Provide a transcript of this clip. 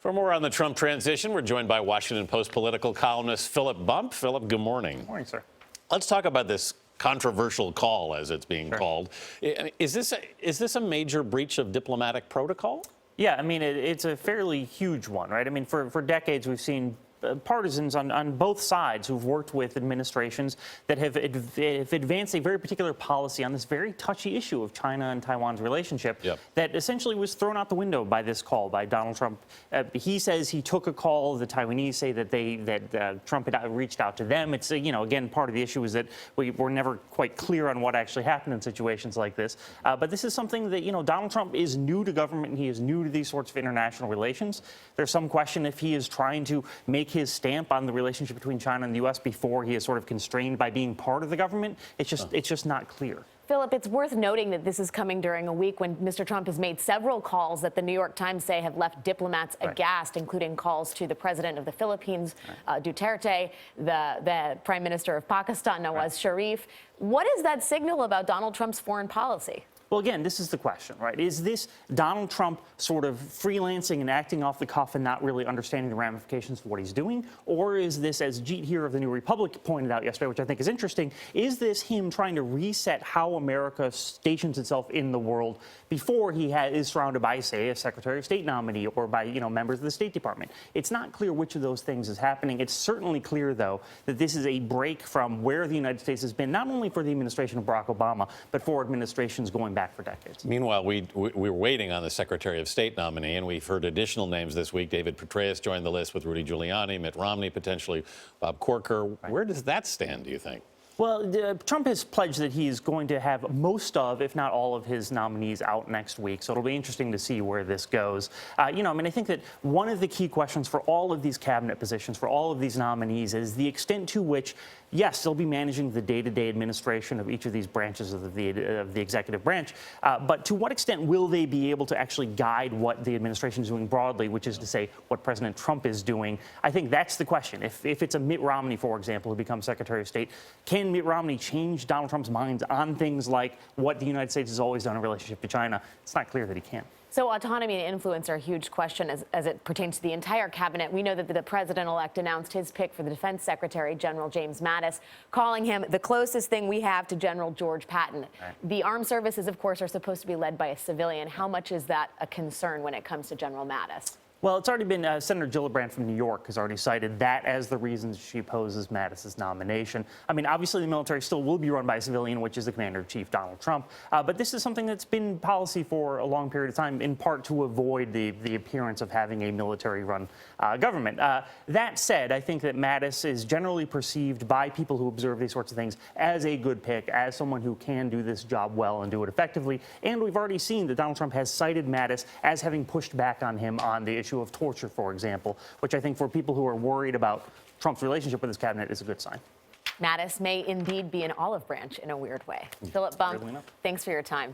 For more on the Trump transition, we're joined by Washington Post political columnist Philip Bump. Philip, good morning. Good morning, sir. Let's talk about this controversial call, as it's being called. Is this a major breach of diplomatic protocol? Yeah, I mean, it's a fairly huge one, right? I mean, for decades, we've seen partisans on both sides who've worked with administrations that have advanced a very particular policy on this very touchy issue of China and Taiwan's relationship that essentially was thrown out the window by this call by Donald Trump. He says he took a call. The Taiwanese say that Trump had reached out to them. It's, again, part of the issue is that we're never quite clear on what actually happened in situations like this. But this is something that, Donald Trump is new to government and he is new to these sorts of international relations. There's some question if he is trying to make his stamp on the relationship between China and the U.S. before he is sort of constrained by being part of the government. It's just not clear. Philip, it's worth noting that this is coming during a week when Mr. Trump has made several calls that the New York Times say have left diplomats aghast, including calls to the president of the Philippines, Duterte, the prime minister of Pakistan, Nawaz Sharif. What does that signal about Donald Trump's foreign policy? Well, again, this is the question, right? Is this Donald Trump sort of freelancing and acting off the cuff and not really understanding the ramifications of what he's doing? Or is this, as Jeet here of the New Republic pointed out yesterday, which I think is interesting, is this him trying to reset how America stations itself in the world before he is surrounded by, say, a Secretary of State nominee or by, members of the State Department? It's not clear which of those things is happening. It's certainly clear, though, that this is a break from where the United States has been, not only for the administration of Barack Obama, but for administrations going back for decades. Meanwhile, we're waiting on the Secretary of State nominee, and we've heard additional names this week. David Petraeus joined the list with Rudy Giuliani, Mitt Romney, potentially Bob Corker. Where does that stand, do you think? Well, Trump has pledged that he is going to have most of, if not all of his nominees out next week. So it'll be interesting to see where this goes. I think that one of the key questions for all of these cabinet positions, for all of these nominees, is the extent to which, yes, they'll be managing the day-to-day administration of each of these branches of the executive branch. But to what extent will they be able to actually guide what the administration is doing broadly, which is to say what President Trump is doing? I think that's the question. If it's a Mitt Romney, for example, who becomes Secretary of State, can Mitt Romney change Donald Trump's minds on things like what the United States has always done in relationship to China? It's not clear that he can. So autonomy and influence are a huge question as it pertains to the entire cabinet. We know that the president-elect announced his pick for the Defense Secretary, General James Mattis, calling him the closest thing we have to General George Patton. The armed services, of course, are supposed to be led by a civilian. How much is that a concern when it comes to General Mattis? Well, it's already been Senator Gillibrand from New York has already cited that as the reason she opposes Mattis's nomination. I mean, obviously, the military still will be run by a civilian, which is the commander-in-chief, Donald Trump. But this is something that's been policy for a long period of time, in part to avoid the appearance of having a military-run government. That said, I think that Mattis is generally perceived by people who observe these sorts of things as a good pick, as someone who can do this job well and do it effectively. And we've already seen that Donald Trump has cited Mattis as having pushed back on him on the issue of torture, for example, which I think for people who are worried about Trump's relationship with his cabinet is a good sign. Mattis may indeed be an olive branch in a weird way. Philip Bump, thanks for your time.